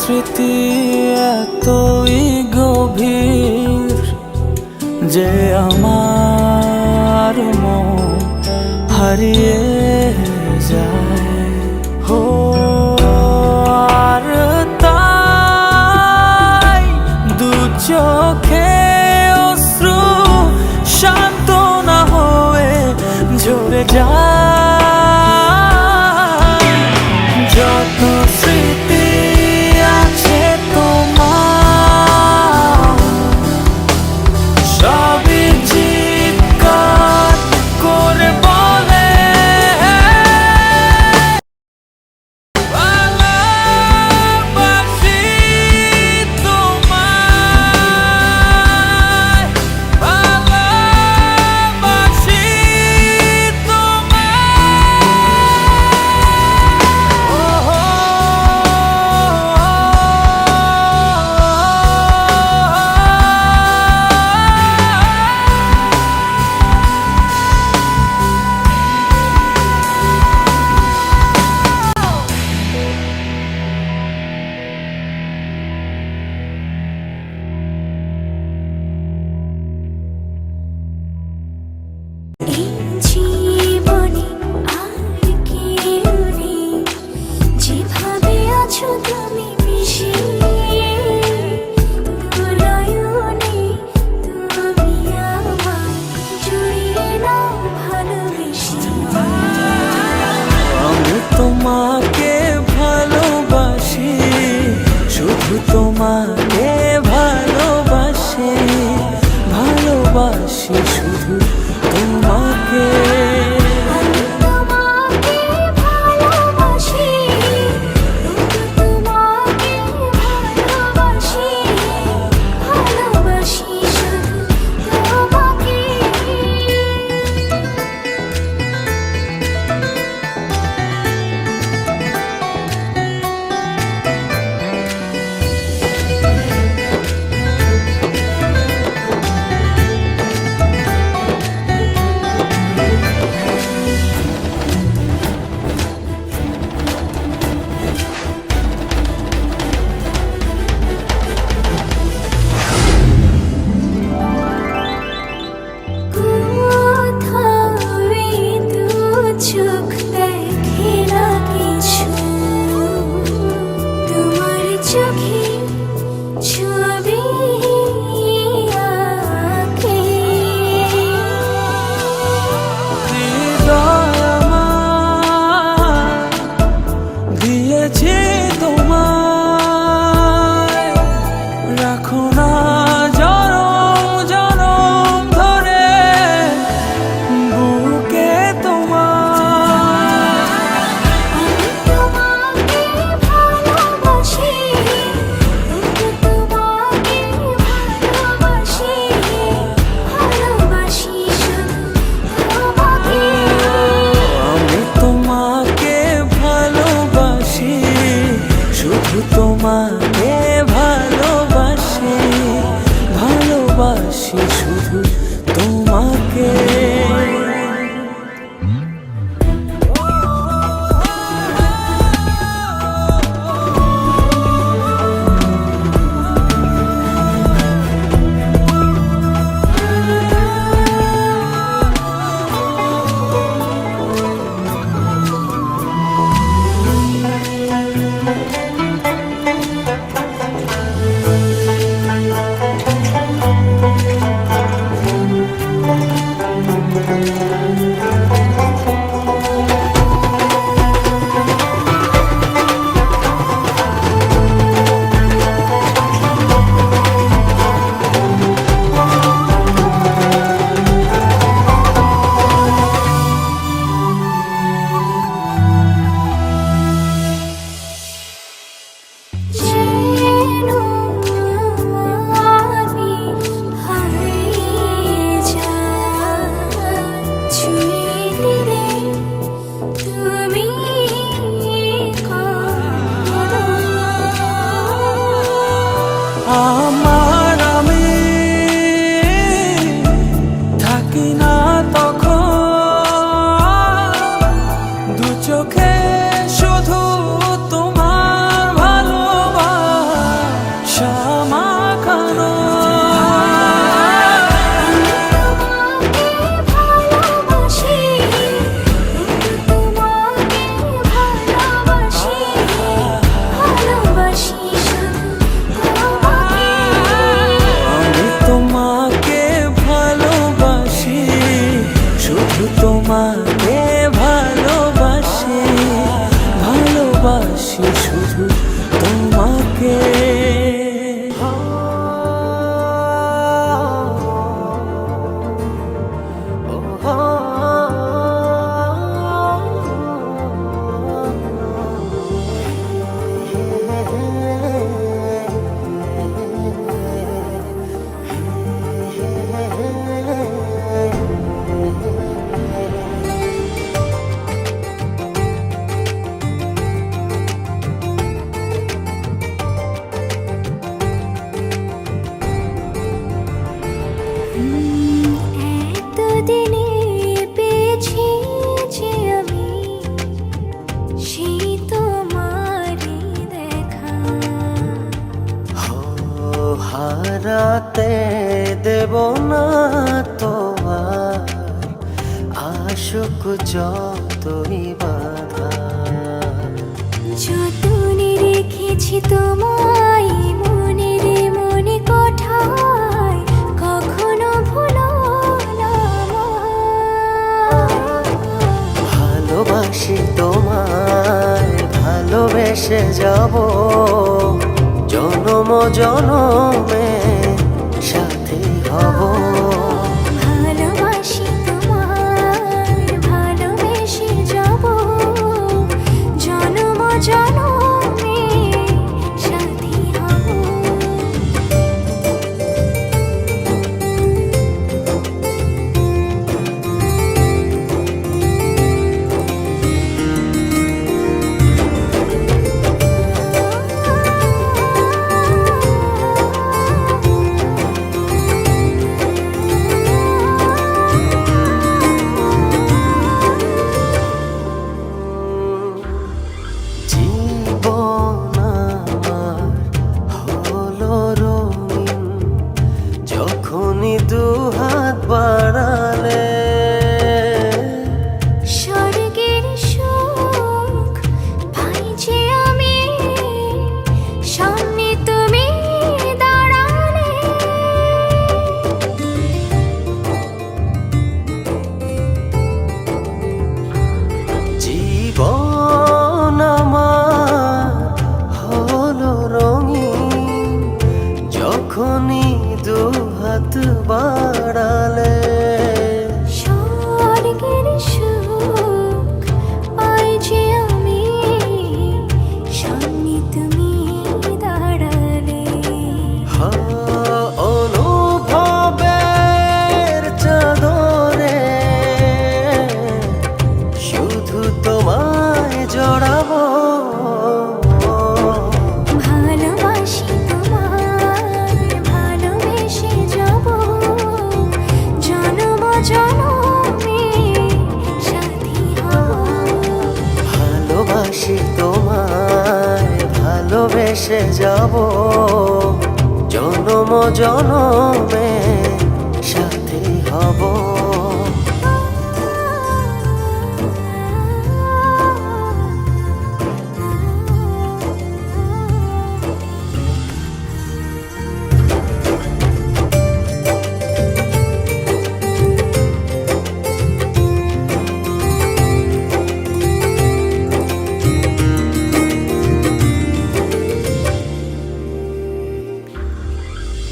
স্মৃতি এতই গভীর যে আমার মন হারিয়ে যায়। হো আর তাই দু চোখে অশ্রু শান্ত না হয়ে ঝরে যায়। যত স্মৃতি তোমাকে ভালোবাসি, শুধু তোমাকে ভালোবাসি, ভালোবাসি শুধু তোমাকে। তোমাকে ভালোবাসি, ভালোবাসি শুধু তোমাকে। হারাতে দেব না তোমার আশুক যতই বাধা। যতনে রেখেছি তোমায় মনের মনে কোঠায়, কখনো ভুলো না আমায়। ভালোবাসি তোমায়, ভালোবেসে যাব জনম জনমে সাথী হব। ভালোবাসি তোমায়, ভালোবেসে যাব জনম জনমে সাথী হব। জীবন আমার হলো রঙিন, যখনই দুহাত বাড়ালে। স্বর্গের সুখ পাই যে আমি, সামনে তুমি দাঁড়ালে। জীবন আমার হলো রঙিন, যখনই দুহাত বাড়ালে। স্বর্গের সুখ পাই যে আমি, সামনে তুমি দাঁড়ালে। অনুভবের চাদরে শুধু তোমায় জড়াবো। ভালোবাসি তোমায়, ভালোবেসে যাব জনম জনমে সাথী হব। ভালোবাসি তোমায়, ভালোবেসে যাব জনম জনমে সাথী হব।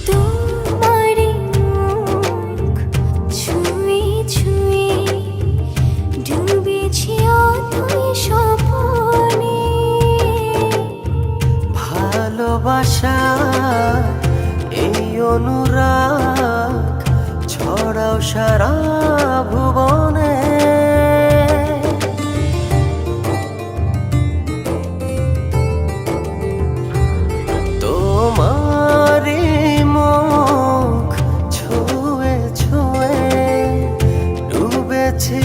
তোমার মুখ ছুঁয়ে ছুঁয়ে ডুবেছি অতই স্বপ্নে। ভালোবাসা এই অনুরাগ ছড়াও সারা ভুবনে। তোমারই মুখ ছুঁয়ে ছুঁয়ে ডুবেছি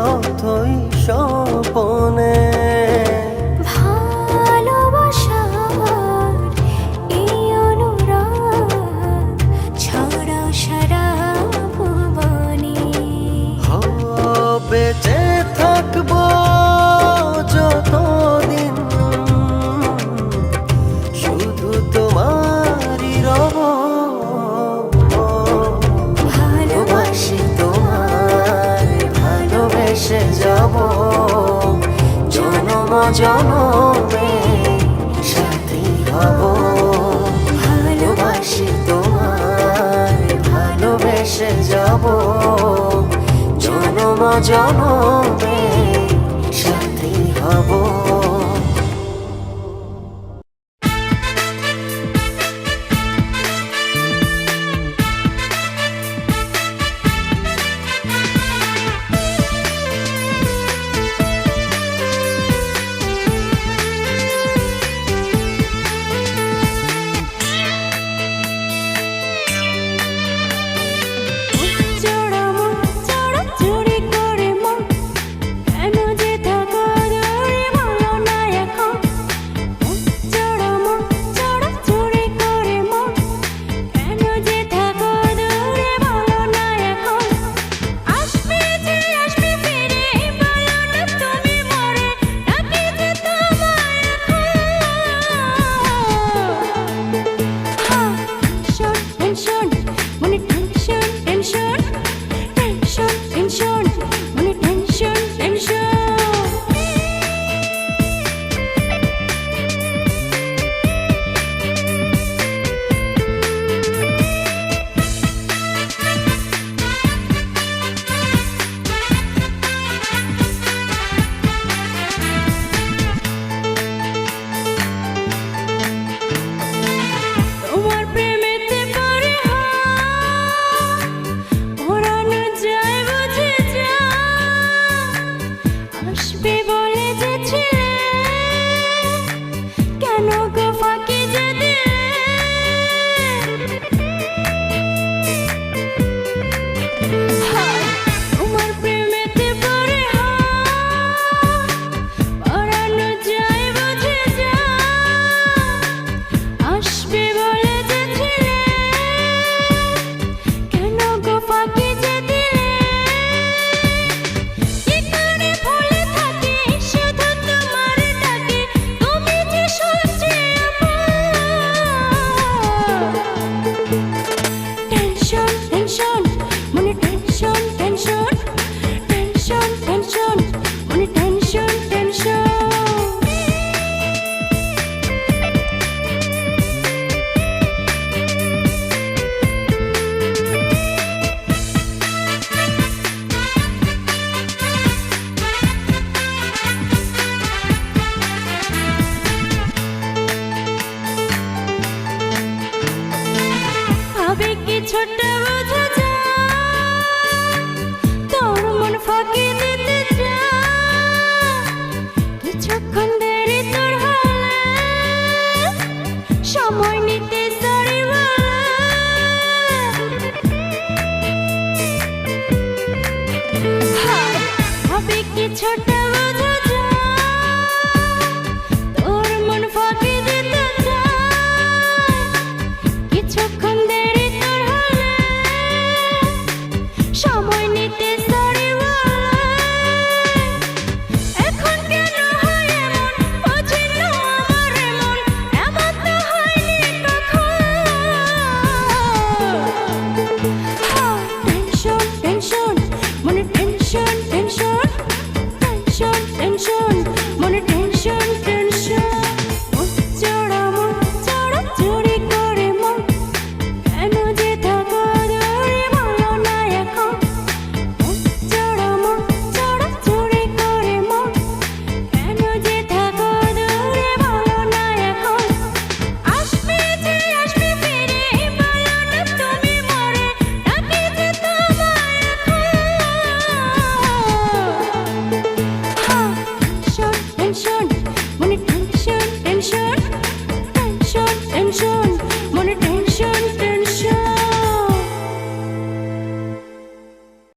অথই স্বপনে। ভালোবাসার এই অনুরাগ ছড়াও সারা ভুবনে। বেঁচে থাকবো যতদিন শুধু তোমারই রব। ভালোবাসি তোমায়, ভালোবেসে যাব জনম জনমে সাথী হব। ভালোবাসি তোমায়, ভালোবেসে যাব জনম জনমে সাথী হব। জোড়া চুরি করে মন কিছুটা বোঝা যায়, তোর মন ফাঁকি দিতে যায়। কিছুক্ষণ দেরি তোর হলে সময় নিতে সরি বলে। হবে কিছুটা বোঝা যায়, তোর মন ফাঁকি দিতে যায়। কিছুক্ষণ দেরি তোর হলে সময় নিতে সরি বলে। এখন কেন হয় এমন, বুঝি না আমার এমন, এমন তো হয়নি কখনো। টেনশন টেনশন মনে টেনশন টেনশন, টেনশন টেনশন মনে টেনশন টেনশন। মন চড়া চুরি করে মন, কেন যে থাকা দূরে বলো না এখন। মন চড়া চুরি করে মন, কেন যে থাকা দূরে বলো না এখন। আসবে যে আসবে ফিরে, বলো না তুমি মরে, ডাকি যে তোমায় এখন। টেনশন টেনশন মনে টেনশন টেনশন, টেনশন টেনশন